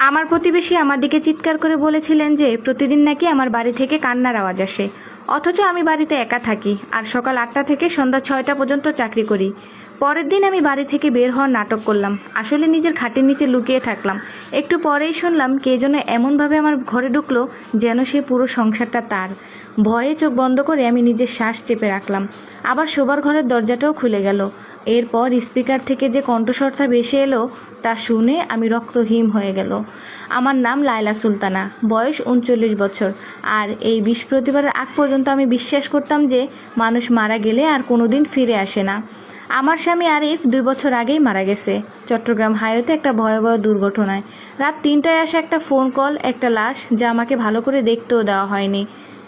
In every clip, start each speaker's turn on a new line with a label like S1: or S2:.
S1: আমার প্রতিবেশী আমার দিকে চিৎকার করে বলেছিলেন যে প্রতিদিন নাকি আমার বাড়ি থেকে কান্নার আওয়াজ আসে, অথচ আমি বাড়িতে একা থাকি আর সকাল 8টা থেকে সন্ধ্যা 6টা পর্যন্ত চাকরি করি। পরের দিন আমি বাড়ি থেকে বের হওয়ার নাটক করলাম, আসলে নিজের খাটের নিচে লুকিয়ে থাকলাম। একটু পরেই শুনলাম কে যেন এমনভাবে আমার ঘরে ঢুকলো যেন সে পুরো সংসারটা তার। ভয়ে চোখ বন্ধ করে আমি নিজের শ্বাস চেপে রাখলাম। আবার শোবার ঘরের দরজাটাও খুলে গেল। এরপর স্পিকার থেকে যে কণ্ঠস্বরটা ভেসে এলো তা শুনে আমি রক্তহীন হয়ে গেল। আমার নাম লায়লা সুলতানা, বয়স 39 বছর। আর এই বৃহস্পতিবারের আগ পর্যন্ত আমি বিশ্বাস করতাম যে মানুষ মারা গেলে আর কোনোদিন ফিরে আসে না। আমার স্বামী আরিফ 2 বছর আগেই মারা গেছে চট্টগ্রাম হাইওয়েতে একটা ভয়াবহ দুর্ঘটনায়। রাত 3টায় আসা একটা ফোন কল, একটা লাশ যা আমাকে ভালো করে দেখতেও দেওয়া হয়নি।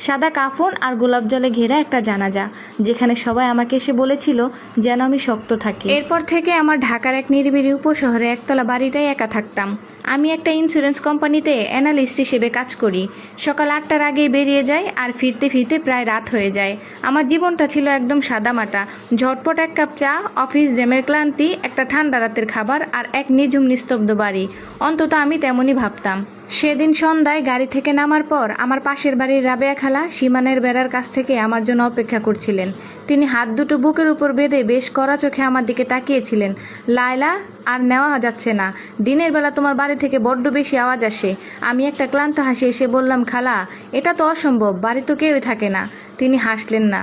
S1: সাদা কাফন আর গোলাপ জলে ঘেরা একটা জানাজা, যেখানে সবাই আমাকে এসে বলেছিল যেন আমি শক্ত থাকি। এরপর থেকে আমার ঢাকার এক নিরিবিলি উপশহরে একতলা বাড়িটাই একা থাকতাম। আমি একটা ইন্স্যুরেন্স কোম্পানিতে অ্যানালিস্ট হিসেবে কাজ করি। সকাল 8টার আগেই বেরিয়ে যাই আর ফিরতে ফিরতে প্রায় রাত হয়ে যায়। আমার জীবনটা ছিল একদম সাদামাটা। ঝটপট এক কাপ চা, অফিস জ্যামের ক্লান্তি, একটা ঠান্ডা রাতের খাবার আর এক নিঝুম নিস্তব্ধ বাড়ি। অন্তত আমি তেমনই ভাবতাম। সেদিন সন্ধ্যায় গাড়ি থেকে নামার পর আমার পাশের বাড়ির রাবেয়া খালা সীমানের বেড়ার কাছ থেকে আমার জন্য অপেক্ষা করছিলেন। তিনি হাত দুটো বুকের উপর বেঁধে বেশ কড়া চোখে আমার দিকে তাকিয়েছিলেন। লায়লা, আর নেওয়া যাচ্ছে না। দিনের বেলা তোমার বাড়ি থেকে বড্ড বেশি আওয়াজ আসে। আমি একটা ক্লান্ত হাসি এসে বললাম, খালা, এটা তো অসম্ভব, বাড়ি তো কেউই থাকে না। তিনি হাসলেন না,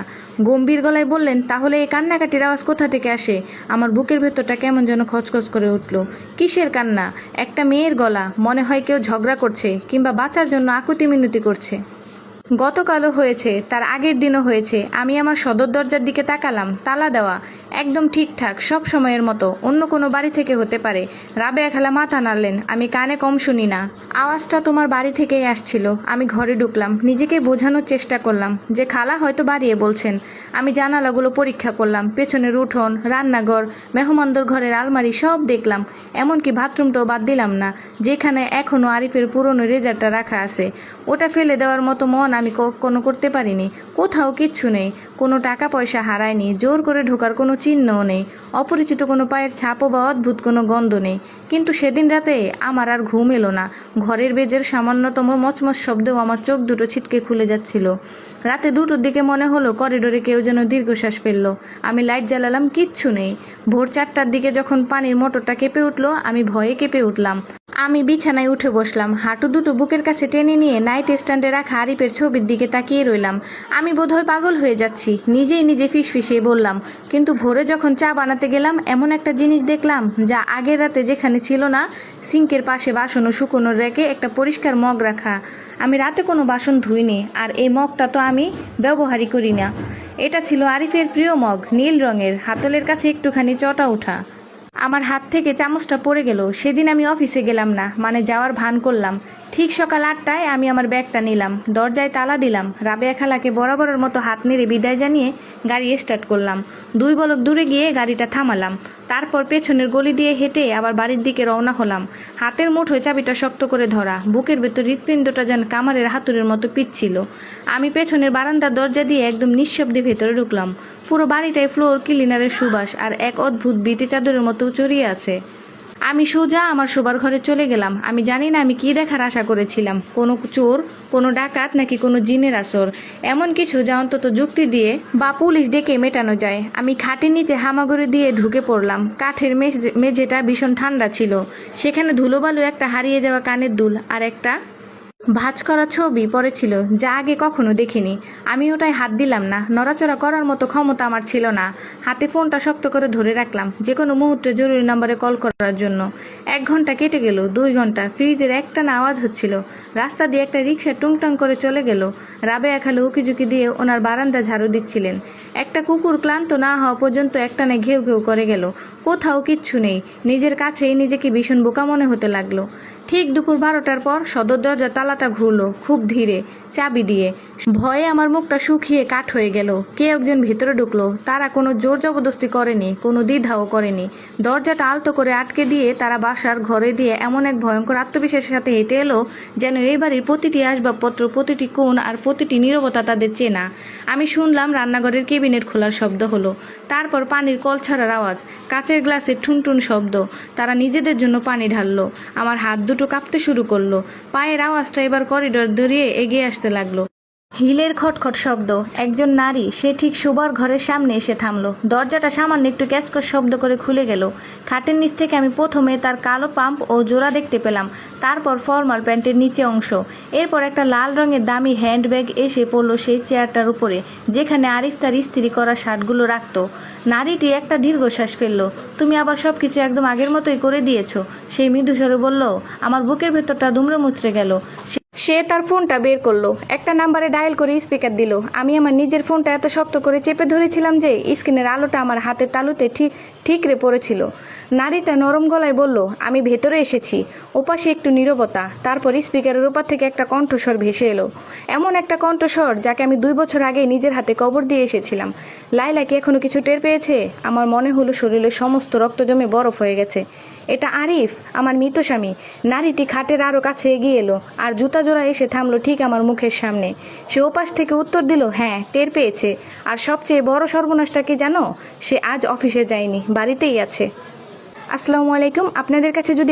S1: গম্ভীর গলায় বললেন, তাহলে এই কান্নাকাটির আওয়াজ কোথা থেকে আসে? আমার বুকের ভেতরটা কেমন যেন খচখচ করে উঠল। কিসের কান্না? একটা মেয়ের গলা, মনে হয় কেউ ঝগড়া করছে কিংবা বাঁচার জন্য আকুতি মিনতি করছে। গতকালও হয়েছে, তার আগের দিনও হয়েছে। আমি আমার সদর দরজার দিকে তাকালাম, তালা দেওয়া, একদম ঠিকঠাক, সব সময়ের মতো। অন্য কোনো বাড়ি থেকে হতে পারে। রাবেয়া খালা মাথা নাড়লেন। আমি কানে কম শুনি না, আওয়াজটা তোমার বাড়ি থেকেই আসছিল। আমি ঘরে ঢুকলাম, নিজেকে বোঝানোর চেষ্টা করলাম যে খালা হয়তো বাড়িয়ে বলছেন। আমি জানালাগুলো পরীক্ষা করলাম, পেছনের উঠোন, রান্নাঘর, মেহমানদের ঘরের আলমারি সব দেখলাম। এমনকি বাথরুমটাও বাদ দিলাম না, যেখানে এখনও আরিফের পুরনো রেজারটা রাখা আছে। ওটা ফেলে দেওয়ার মতো মন আমি কখনো করতে পারিনি। কোথাও কিচ্ছু নেই, কোনো টাকা পয়সা হারায়নি, জোর করে ঢোকার কোনো চিহ্নও নেই, অপরিচিত কোনো পায়ের ছাপও বা অদ্ভুত কোনো গন্ধ নেই। কিন্তু সেদিন রাতে আমার আর ঘুম এলো না। ঘরের বেজের সামান্যতম মচমচ শব্দেও আমার চোখ দুটো ছিটকে খুলে যাচ্ছিল। রাতে 2টোর দিকে মনে হলো করিডোরে কেউ যেন দীর্ঘশ্বাস ফেললো। আমি লাইট জ্বালালাম, কিচ্ছু নেই। ভোর 4টার দিকে যখন পানির মোটরটা কেঁপে উঠলো, আমি ভয়ে কেঁপে উঠলাম। আমি বিছানায় উঠে বসলাম, হাঁটু দুটো বুকের কাছে টেনে নিয়ে নাইট স্ট্যান্ডে রাখা আরিফের ছবির দিকে তাকিয়ে রইলাম। আমি বোধহয় পাগল হয়ে যাচ্ছি, নিজেই নিজে ফিসফিসিয়ে বললাম। কিন্তু ভোরে যখন চা বানাতে গেলাম, এমন একটা জিনিস দেখলাম যা আগের রাতে যেখানে ছিল না। সিঙ্কের পাশে বাসন ও শুকোনোর রেখে একটা পরিষ্কার মগ রাখা। আমি রাতে কোনো বাসন ধুইনি, আর এই মগটা তো আমি ব্যবহারই করি না। এটা ছিল আরিফের প্রিয় মগ, নীল রঙের, হাতলের কাছে একটুখানি চটা ওঠা। আমার হাত থেকে চামচটা পড়ে গেল। সেদিন আমি অফিসে গেলাম না, মানে যাওয়ার ভান করলাম। ঠিক সকাল 8টায় আমি আমার ব্যাগটা নিলাম, দরজায় তালা দিলাম, রাবেয়া খালাকে বরাবরের মতো হাত নেড়ে বিদায় জানিয়ে গাড়ি স্টার্ট করলাম। 2 বলক দূরে গিয়ে গাড়িটা থামালাম। তারপর পেছনের গলি দিয়ে হেঁটে আবার বাড়ির দিকে রওনা হলাম। হাতের মুঠোয় চাবিটা শক্ত করে ধরা, বুকের ভেতর হৃৎপিণ্ডটা যেন কামারের হাতুড়ের মতো পিটছিল। আমি পেছনের বারান্দার দরজা দিয়ে একদম নিঃশব্দে ভেতরে ঢুকলাম। পুরো বাড়িটায় ফ্লোর ক্লিনারের সুবাস আর এক অদ্ভুত বিটে চাদরের মতো চড়িয়ে আছে। আমি সোজা আমার শোবার ঘরে চলে গেলাম। আমি জানি না আমি কি দেখার আশা করেছিলাম, কোনো চোর, কোনো ডাকাত, নাকি কোনো জিনের আসর, এমন কিছু যা অন্তত যুক্তি দিয়ে বা পুলিশ ডেকে মেটানো যায়। আমি খাটের নিচে হামাগুড়ি দিয়ে ঢুকে পড়লাম। কাঠের মেঝেটা ভীষণ ঠান্ডা ছিল। সেখানে ধুলোবালু, একটা হারিয়ে যাওয়া কানের দুল আর একটা ভাঁজ করা ছবি পড়েছিল যা আগে কখনো দেখিনি। আমি ওটায় হাত দিলাম না, নড়াচড়া করার মতো ক্ষমতা আমার ছিল না। হাতে ফোনটা শক্ত করে ধরে রাখলাম, যে কোনো মুহূর্তে জরুরি নম্বরে কল করার জন্য। 1 ঘন্টা কেটে গেল, 2 ঘন্টা। ফ্রিজের একটানা আওয়াজ হচ্ছিল। রাস্তা দিয়ে একটা রিক্সা টুংটাং করে চলে গেল। রাবেয়া খালা উকিঝুঁকি দিয়ে ওনার বারান্দা ঝাড়ু দিচ্ছিলেন। একটা কুকুর ক্লান্ত না হওয়া পর্যন্ত একটানে ঘেউ ঘেউ করে গেল। কোথাও কিচ্ছু নেই। নিজের কাছেই নিজেকে ভীষণ বোকা মনে হতে লাগলো। ঠিক দুপুর 12টার পর সদর দরজার তালাটা ঘুরলো, খুব ধীরে, চাবি দিয়ে। ভয়ে আমার মুখটা শুকিয়ে কাঠ হয়ে গেল। কে একজন ভেতরে ঢুকলো। তারা কোনো জোর জবরদস্তি করেনি, কোনো দ্বিধাও করেনি। দরজাটা আলতো করে আটকে দিয়ে তারা বাসার ঘরে দিয়ে এমন এক ভয়ঙ্কর আত্মবিশ্বাসের সাথে হেঁটে এলো যেন এই বাড়ির প্রতিটি আসবাবপত্র, প্রতিটি কোণ আর প্রতিটি নীরবতা তাদের চেনা। আমি শুনলাম রান্নাঘরের কেবিনেট খোলার শব্দ হলো, তারপর পানির কল ছাড়ার আওয়াজ, কাচের গ্লাসের ঠুনঠুন শব্দ। তারা নিজেদের জন্য পানি ঢাললো। আমার হাত দুটো দুটো কাঁপতে শুরু করলো। পায়ের আওয়াজটা এবার করিডোর ধরিয়ে এগিয়ে আসতে লাগলো। হিলের খটখট শব্দ। একজন নারী, সে ঠিক শোবার ঘরের সামনে এসে থামলো। দরজাটা সামান্য একটু ক্যাচকচ শব্দ করে খুলে গেল। খাটের নিচ থেকে আমি প্রথমে তার কালো পাম্প ও জোড়া দেখতে পেলাম, তারপর ফর্মাল প্যান্টের নিচে অংশ, এরপর একটা লাল রঙের দামি হ্যান্ডব্যাগ এসে পড়লো সেই চেয়ারটার উপরে, যেখানে আরিফ তার ইস্ত্রি করা শার্টগুলো রাখতো। নারীটি একটা দীর্ঘশ্বাস ফেললো। তুমি আবার সবকিছু একদম আগের মতোই করে দিয়েছো, সেই মৃদুস্বরে বলল। আমার বুকের ভেতরটা দুমড়ে মুচড়ে গেল। সে তার ফোনটা বের করলো, একটা নাম্বারে ডায়াল করে স্পিকার দিল। আমি আমার নিজের ফোনটা এত শক্ত করে চেপে ধরেছিলাম যে স্ক্রিনের আলোটা আমার হাতের তালুতে ঠিকরে পড়েছিল। নারীটা নরম গলায় বলল, আমি ভেতরে এসেছি। ওপাশে একটু নীরবতা, তারপর স্পিকারের ওপার থেকে একটা কণ্ঠস্বর ভেসে এলো। এমন একটা কণ্ঠস্বর যাকে আমি 2 বছর আগে নিজের হাতে কবর দিয়ে এসেছিলাম। লাইলা কি এখনো কিছু টের পেয়েছে? আমার মনে হলো শরীরের সমস্ত রক্ত জমে বরফ হয়ে গেছে। এটা আরিফ, আমার মৃত স্বামী। নারীটি খাটের আরো কাছে এগিয়ে এলো আর জুতা জোড়া এসে থামলো ঠিক আমার মুখের সামনে। সে ওপাশ থেকে উত্তর দিল, হ্যাঁ টের পেয়েছে। আর সবচেয়ে বড় সর্বনাশটা কি জানো? সে আজ অফিসে যায়নি, বাড়িতেই আছে। আসসালামু আলাইকুম। আপনাদের কাছে যদি